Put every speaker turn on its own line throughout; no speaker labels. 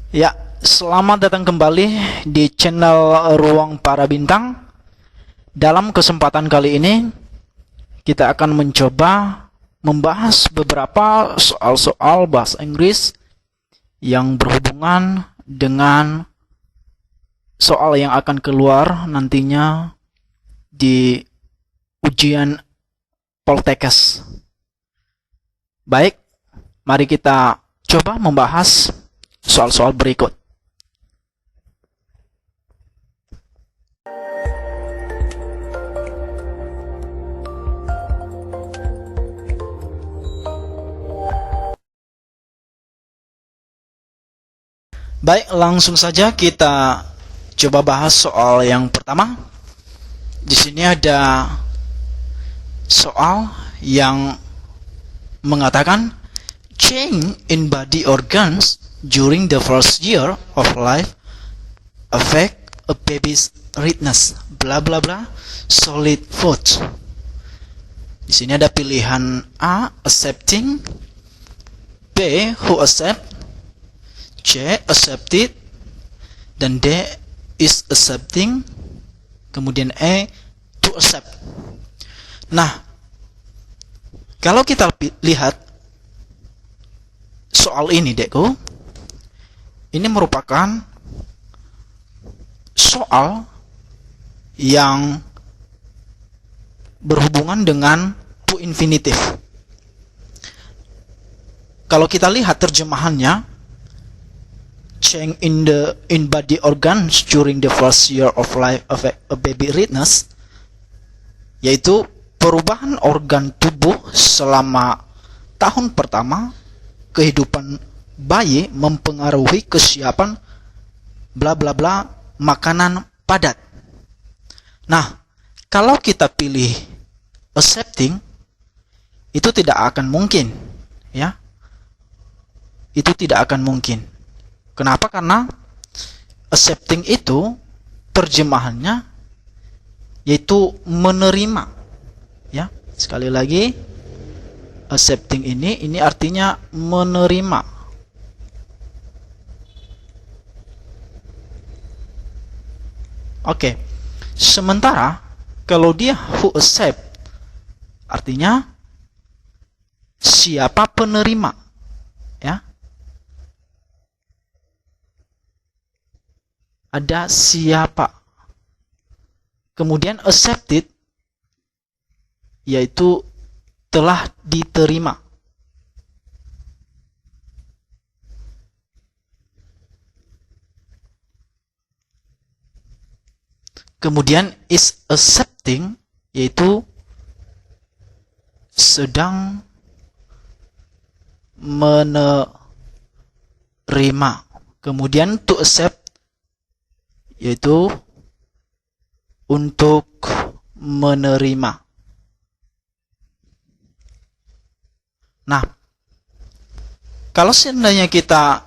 Ya, selamat datang kembali di channel Ruang Para Bintang. Dalam kesempatan kali ini, kita akan mencoba membahas beberapa soal-soal bahasa Inggris yang berhubungan dengan soal yang akan keluar nantinya di ujian Poltekkes. Baik, mari kita coba membahas soal-soal berikut. Baik, langsung saja kita coba bahas soal yang pertama. Di sini ada soal yang mengatakan change in body organs during the first year of life affect a baby's readiness, bla bla bla, solid food. Di sini ada pilihan A, accepting, B, who accept, C, accepted, dan D, is accepting, kemudian E, to accept. Nah, kalau kita lihat soal ini, Dekku, ini merupakan soal yang berhubungan dengan to infinitive. Kalau kita lihat terjemahannya, change in body organs during the first year of life of a baby readiness, yaitu perubahan organ tubuh selama tahun pertama kehidupan bayi mempengaruhi kesiapan bla bla bla makanan padat. Nah, kalau kita pilih accepting, itu tidak akan mungkin, ya. Itu tidak akan mungkin. Kenapa? Karena accepting itu terjemahannya yaitu menerima, ya. Sekali lagi, accepting ini artinya menerima. Oke. Sementara kalau dia who accept, artinya siapa penerima, ya. Ada siapa. Kemudian accepted yaitu telah diterima. Kemudian is accepting yaitu sedang menerima. Kemudian to accept yaitu untuk menerima. Nah, kalau seandainya kita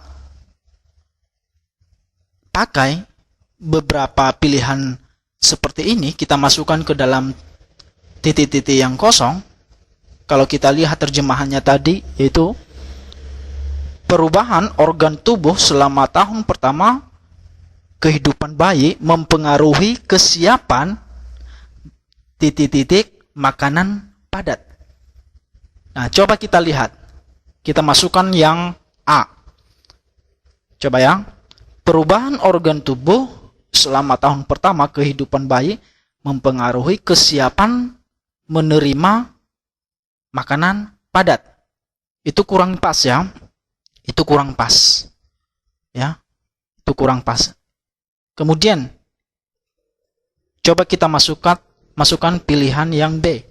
pakai beberapa pilihan seperti ini, kita masukkan ke dalam titik-titik yang kosong. Kalau kita lihat terjemahannya tadi, yaitu perubahan organ tubuh selama tahun pertama kehidupan bayi mempengaruhi kesiapan titik-titik makanan padat. Nah, coba kita lihat. Kita masukkan yang A. Coba ya. Perubahan organ tubuh selama tahun pertama kehidupan bayi mempengaruhi kesiapan menerima makanan padat. Itu kurang pas, ya. Itu kurang pas. Ya. Itu kurang pas. Kemudian coba kita masukkan pilihan yang B.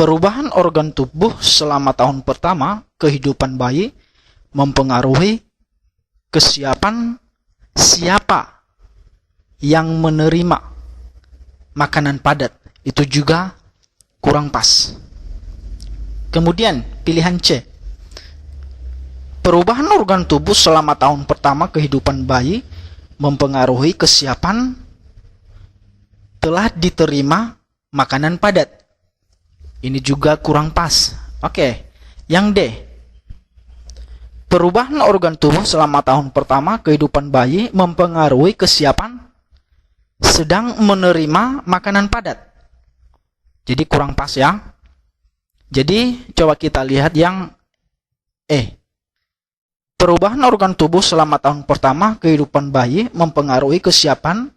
Perubahan organ tubuh selama tahun pertama kehidupan bayi mempengaruhi kesiapan siapa yang menerima makanan padat. Itu juga kurang pas. Kemudian pilihan C. Perubahan organ tubuh selama tahun pertama kehidupan bayi mempengaruhi kesiapan telah diterima makanan padat. Ini juga kurang pas. Oke, yang D. perubahan organ tubuh selama tahun pertama kehidupan bayi mempengaruhi kesiapan sedang menerima makanan padat. Jadi kurang pas ya. Jadi coba kita lihat yang perubahan organ tubuh selama tahun pertama kehidupan bayi mempengaruhi kesiapan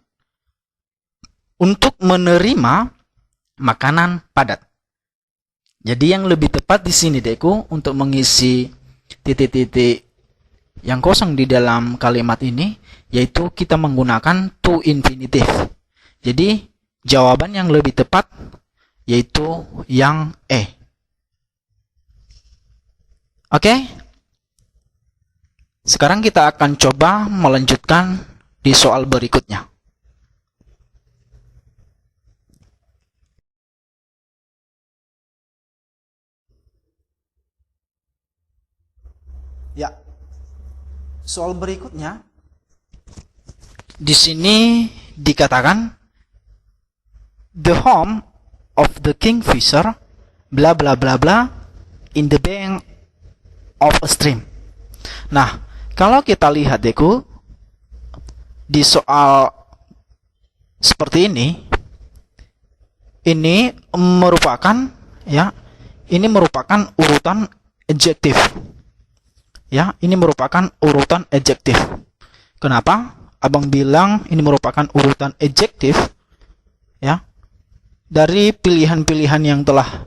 untuk menerima makanan padat. Jadi yang lebih tepat di sini Deku untuk mengisi titik-titik yang kosong di dalam kalimat ini yaitu kita menggunakan to infinitive. Jadi jawaban yang lebih tepat yaitu yang Oke? Sekarang kita akan coba melanjutkan di soal berikutnya. Ya. Soal berikutnya di sini dikatakan the home of the kingfisher bla bla bla bla in the bank of a stream. Nah, kalau kita lihat Deku di soal seperti ini merupakan urutan adjektif. Ya, ini merupakan urutan adjektif. Kenapa? Abang bilang ini merupakan urutan adjektif ya. Dari pilihan-pilihan yang telah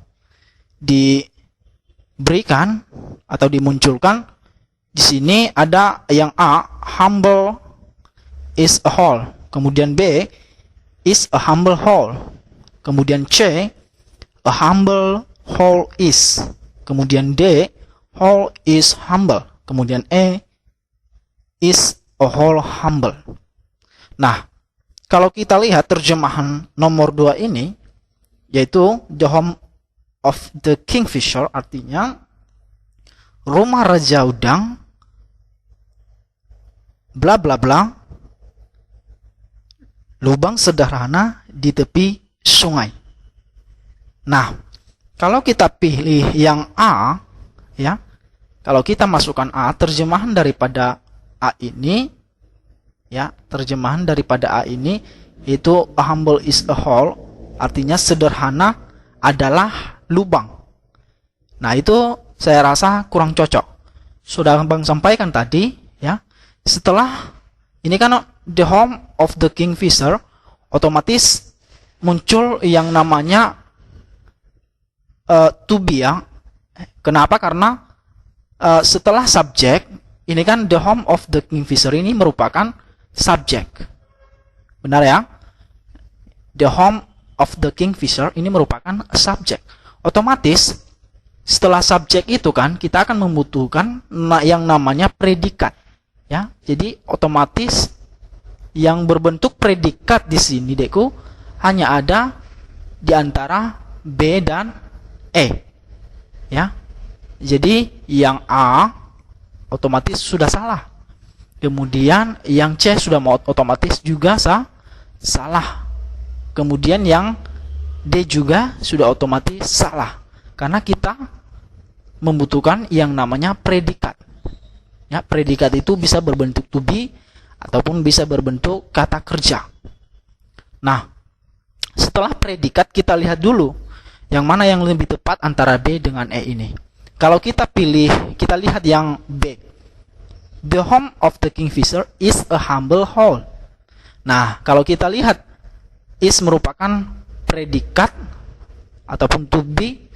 diberikan atau dimunculkan di sini ada yang A, humble is a hole. Kemudian B, is a humble hole. Kemudian C, a humble hole is. Kemudian D, hole is humble. Kemudian E, is a hole humble. Nah, kalau kita lihat terjemahan nomor 2 ini, yaitu the home of the kingfisher, artinya rumah raja udang bla bla bla lubang sederhana di tepi sungai. Nah, kalau kita pilih yang A ya, kalau kita masukkan A, terjemahan daripada A ini ya, terjemahan daripada A ini itu a humble is a hole, artinya sederhana adalah lubang. Nah, itu saya rasa kurang cocok. Sudah Bang sampaikan tadi ya. Setelah ini kan the home of the kingfisher, otomatis muncul yang namanya to be ya. Kenapa? Karena setelah subjek, ini kan the home of the kingfisher ini merupakan subjek. Benar ya? The home of the kingfisher ini merupakan subjek. Otomatis setelah subjek itu kan kita akan membutuhkan yang namanya predikat. Ya, jadi otomatis yang berbentuk predikat di sini Deku hanya ada di antara B dan E. Ya. Jadi yang A otomatis sudah salah. Kemudian yang C sudah otomatis juga salah. Kemudian yang D juga sudah otomatis salah. Karena kita membutuhkan yang namanya predikat. Ya, predikat itu bisa berbentuk to be ataupun bisa berbentuk kata kerja. Nah, setelah predikat kita lihat dulu yang mana yang lebih tepat antara B dengan E ini. Kalau kita lihat yang B. The home of the kingfisher is a humble hole. Nah, kalau kita lihat is merupakan predikat ataupun to be,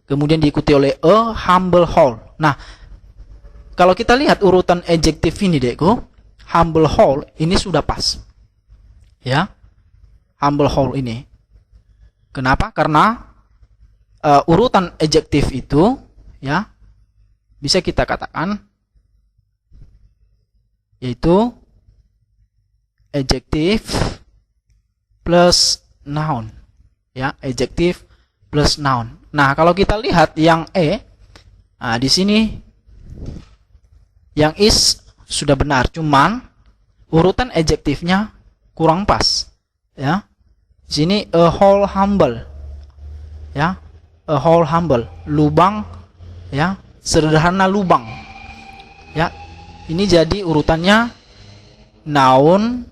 kemudian diikuti oleh a humble hole. Nah, kalau kita lihat urutan adjektif ini Deku, humble hole ini sudah pas. Ya. Humble hole ini. Kenapa? Karena urutan adjektif itu ya bisa kita katakan yaitu adjektif plus noun. Ya, adjektif plus noun. Nah, kalau kita lihat yang E, nah di sini yang is sudah benar, cuman urutan adjektifnya kurang pas. Ya, di sini a hole humble. Ya, a hole humble, lubang ya, sederhana lubang. Ya, ini jadi urutannya noun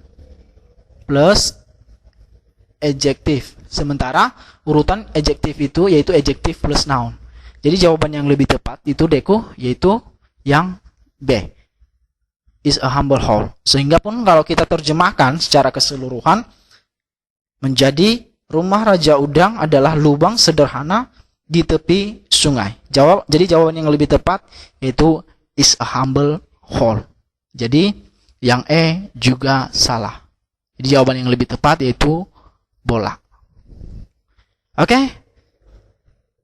plus adjective. Sementara urutan adjective itu yaitu adjective plus noun. Jadi jawaban yang lebih tepat itu Deku, yaitu yang B, is a humble hall. Sehingga pun kalau kita terjemahkan secara keseluruhan menjadi rumah Raja Udang adalah lubang sederhana di tepi sungai. Jadi jawaban yang lebih tepat yaitu is a humble hall. Jadi yang E juga salah. Jadi jawaban yang lebih tepat yaitu bola. Oke.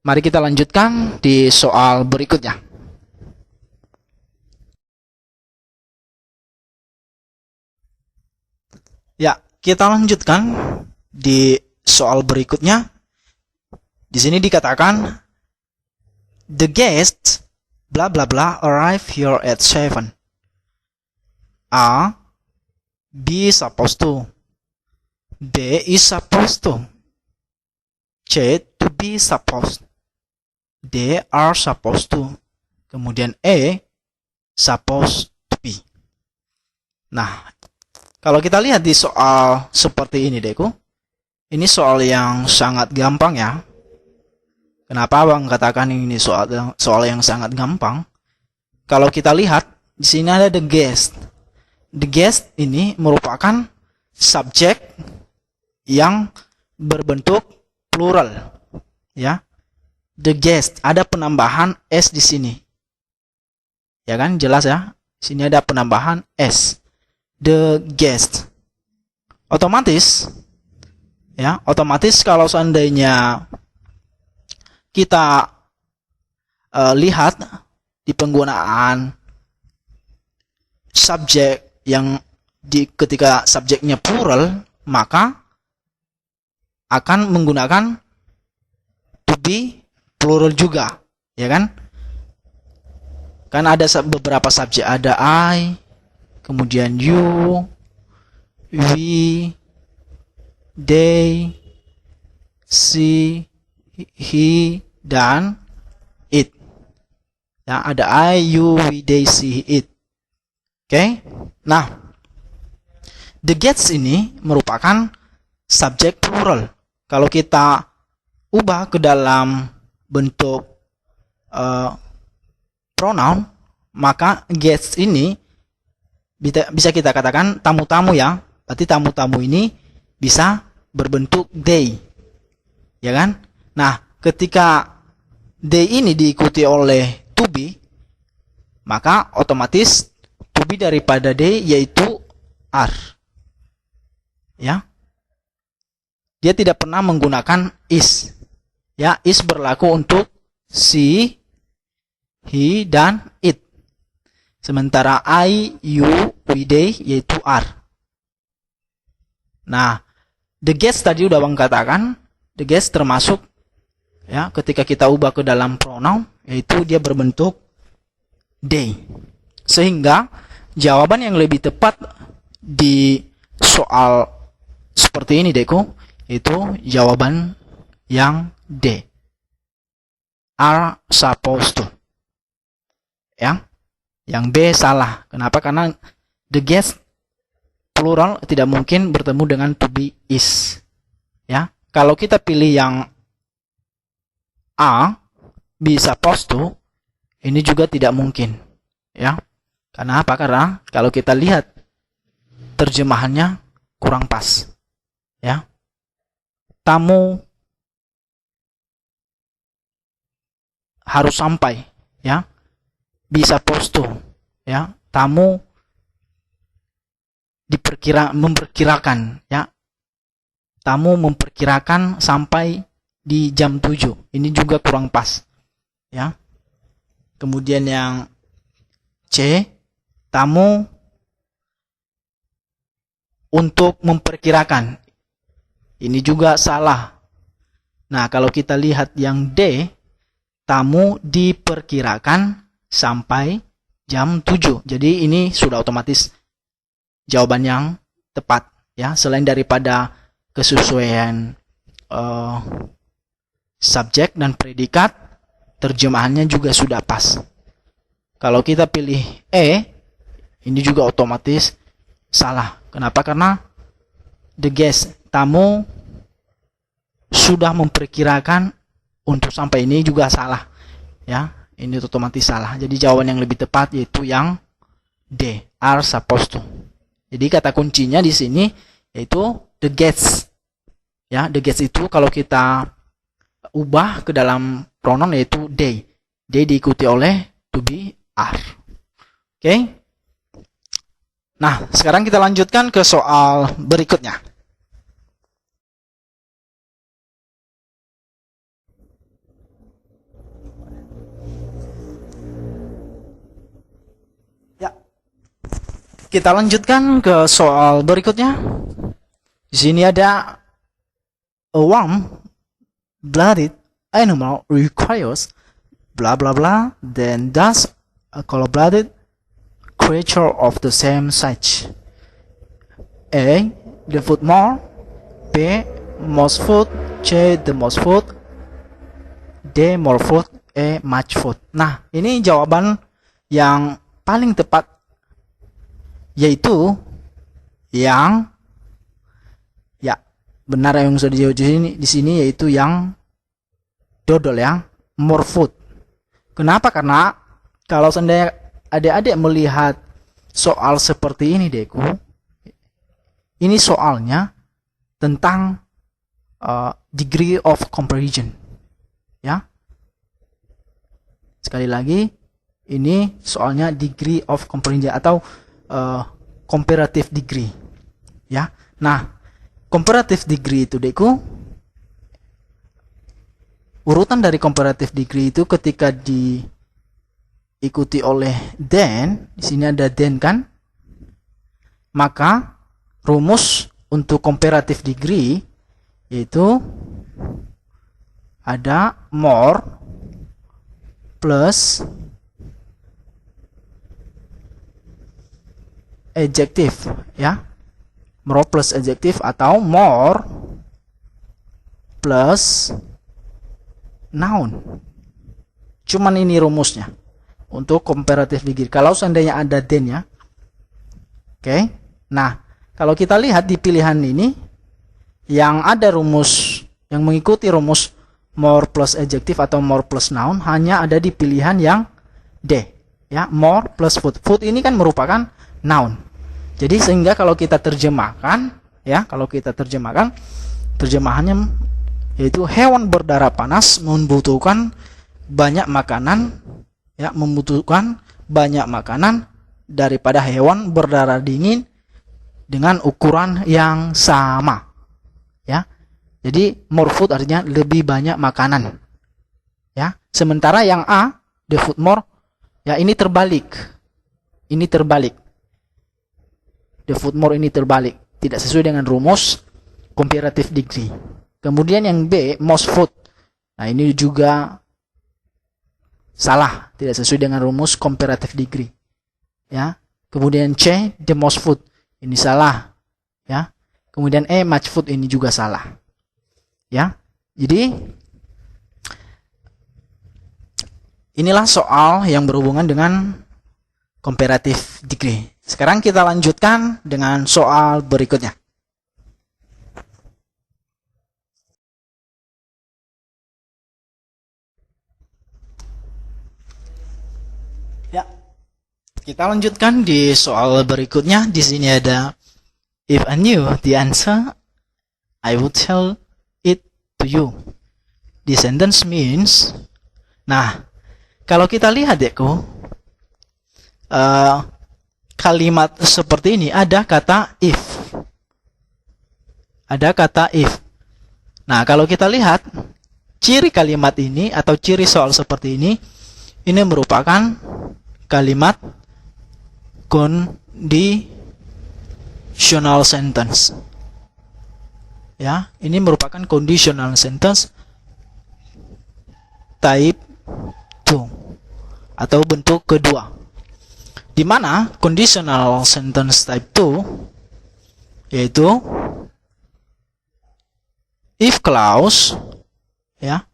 Mari kita lanjutkan di soal berikutnya. Ya, kita lanjutkan di soal berikutnya. Di sini dikatakan the guests blah blah blah arrive here at 7. A, B supposed to, D is supposed to, C to be supposed, D are supposed to, kemudian E supposed to be. Nah, kalau kita lihat di soal seperti ini Deku, ini soal yang sangat gampang ya. Kenapa Bang katakan ini soal yang sangat gampang? Kalau kita lihat di sini ada the guest. The guest ini merupakan subjek yang berbentuk plural, ya. The guest, ada penambahan s di sini, ya kan? Jelas ya. Di sini ada penambahan s. The guest. Otomatis, ya. Otomatis kalau seandainya kita lihat di penggunaan subjek yang ketika subjeknya plural, maka akan menggunakan to be plural juga, ya kan? Kan ada beberapa subjek, ada I, kemudian you, we, they, she, he, dan it. Ya, ada I, you, we, they, she, it. Oke, nah, the guests ini merupakan subjek plural. Kalau kita ubah ke dalam bentuk pronoun, maka guests ini bisa kita katakan tamu-tamu ya. Berarti tamu-tamu ini bisa berbentuk they, ya kan? Nah, ketika they ini diikuti oleh to be, maka otomatis to be daripada they yaitu are. Ya. Dia tidak pernah menggunakan is. Ya, is berlaku untuk she, he, dan it. Sementara I, you, we, they yaitu are. Nah, the guest tadi udah Bang katakan, the guest termasuk ya ketika kita ubah ke dalam pronoun yaitu dia berbentuk they. Sehingga jawaban yang lebih tepat di soal seperti ini Deku, itu jawaban yang D, are supposed to. Ya, yang B salah. Kenapa? Karena the guest plural tidak mungkin bertemu dengan to be is. Ya, kalau kita pilih yang A, be supposed to, ini juga tidak mungkin. Ya, karena apa? Karena kalau kita lihat terjemahannya kurang pas. Ya, tamu harus sampai, ya, be supposed to, ya, tamu memperkirakan, ya, tamu memperkirakan sampai di jam 7. Ini juga kurang pas, ya. Kemudian yang C, tamu untuk memperkirakan, ini juga salah. Nah, kalau kita lihat yang D, tamu diperkirakan sampai jam 7. Jadi ini sudah otomatis jawaban yang tepat, ya. Selain daripada kesesuaian subjek dan predikat, terjemahannya juga sudah pas. Kalau kita pilih ini juga otomatis salah. Kenapa? Karena the guest, tamu sudah memperkirakan untuk sampai ini juga salah. Ya, ini otomatis salah. Jadi jawaban yang lebih tepat yaitu yang D, are supposed to. Jadi kata kuncinya di sini yaitu the guests. Ya, the guests itu kalau kita ubah ke dalam pronoun yaitu they. They diikuti oleh to be, are. Oke. Nah, sekarang kita lanjutkan ke soal berikutnya. Ya. Kita lanjutkan ke soal berikutnya. Di sini ada a warm-blooded animal requires blah blah blah, then does a cold-blooded creature of the same sex. A, the food more. B, most food. C, the most food. D, more food. E, much food. Nah, ini jawaban yang paling tepat yaitu yang benar yang sudah dijawab di sini yaitu yang dodol ya, more food. Kenapa? Karena kalau seandainya adik-adik melihat soal seperti ini, Deku, ini soalnya tentang degree of comparison. Ya. Sekali lagi, ini soalnya degree of comparison atau comparative degree. Ya. Nah, comparative degree itu, Deku, urutan dari comparative degree itu ketika diikuti oleh then, di sini ada then kan, maka rumus untuk comparative degree yaitu ada more plus adjective ya, more plus adjective atau more plus noun. Cuman ini rumusnya untuk comparative degree. Kalau seandainya ada then ya. Oke. Nah, kalau kita lihat di pilihan ini yang ada rumus yang mengikuti rumus more plus adjective atau more plus noun hanya ada di pilihan yang D, ya, more plus food. Food ini kan merupakan noun. Jadi sehingga kalau kita terjemahkan, ya, terjemahannya yaitu hewan berdarah panas membutuhkan banyak makanan, ya, daripada hewan berdarah dingin dengan ukuran yang sama, ya. Jadi more food artinya lebih banyak makanan, ya. Sementara yang A, the food more, ya, ini terbalik, the food more ini terbalik, tidak sesuai dengan rumus comparative degree. Kemudian yang B, most food. Nah, ini juga salah, tidak sesuai dengan rumus comparative degree. Ya. Kemudian C, the most food. Ini salah, ya. Kemudian E, much food, ini juga salah. Ya. Jadi inilah soal yang berhubungan dengan comparative degree. Sekarang kita lanjutkan dengan soal berikutnya. Kita lanjutkan di soal berikutnya. Di sini ada if I knew the answer, I would tell it to you. This sentence means, nah, kalau kita lihat kalimat seperti ini ada kata if. Nah, kalau kita lihat ciri kalimat ini atau ciri soal seperti ini merupakan kalimat conditional sentence. Ya, ini merupakan conditional sentence type 2 atau bentuk kedua. Di mana conditional sentence type 2 yaitu if clause, ya.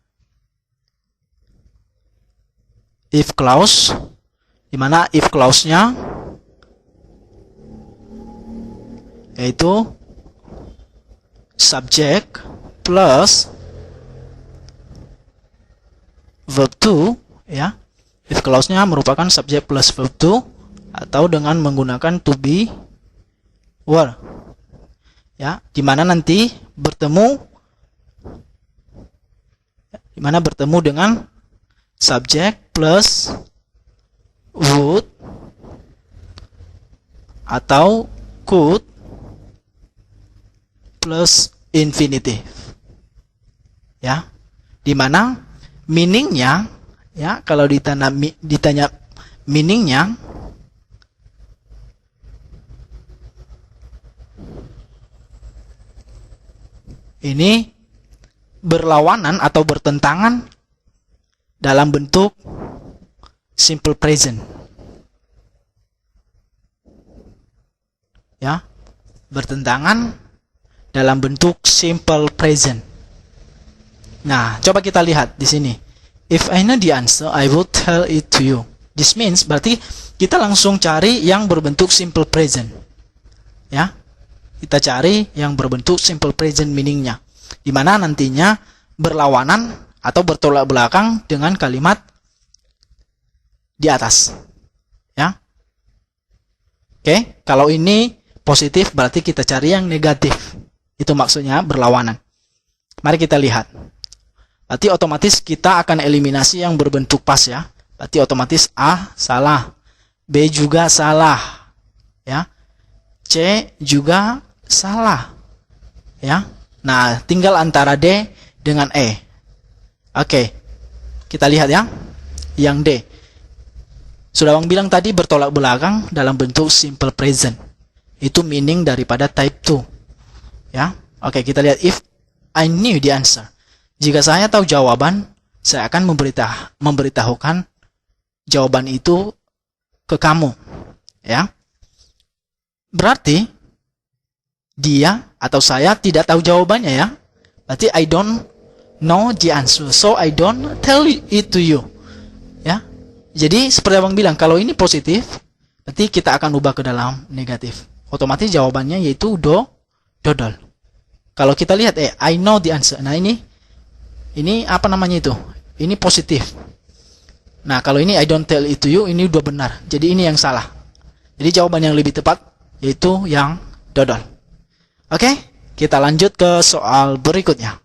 If clause di mana if clause-nya yaitu subject plus verb to, ya. If clause-nya merupakan subject plus verb to atau dengan menggunakan to be were. Ya, di mana nanti bertemu dengan subject plus would atau could plus infinitive. Ya. Di mana meaningnya, ya, kalau ditanya meaningnya ini berlawanan atau bertentangan dalam bentuk simple present. Ya, bertentangan dalam bentuk simple present. Nah, coba kita lihat di sini. If I know the answer, I will tell it to you. This means berarti kita langsung cari yang berbentuk simple present. Ya, kita cari yang berbentuk simple present meaningnya, di mana nantinya berlawanan atau bertolak belakang dengan kalimat di atas. Ya, oke. Kalau ini positif berarti kita cari yang negatif. Itu maksudnya berlawanan. Mari kita lihat. Berarti otomatis kita akan eliminasi yang berbentuk pas, ya. Berarti otomatis A salah, B juga salah, ya. C juga salah, ya. Nah, tinggal antara D dengan E. Oke, kita lihat ya, yang D. Sudah Bang bilang tadi bertolak belakang dalam bentuk simple present. Itu meaning daripada type 2. Ya, oke, kita lihat if I knew the answer. Jika saya tahu jawaban, saya akan memberitahukan jawaban itu ke kamu. Ya, berarti dia atau saya tidak tahu jawabannya, ya. Berarti I don't know the answer, so I don't tell it to you. Ya. Jadi seperti Abang bilang, kalau ini positif, berarti kita akan ubah ke dalam negatif. Otomatis jawabannya yaitu dodol. Kalau kita lihat I know the answer. Nah, ini apa namanya itu? Ini positif. Nah, kalau ini I don't tell it to you, ini udah benar. Jadi ini yang salah. Jadi jawaban yang lebih tepat yaitu yang dodol. Oke, kita lanjut ke soal berikutnya.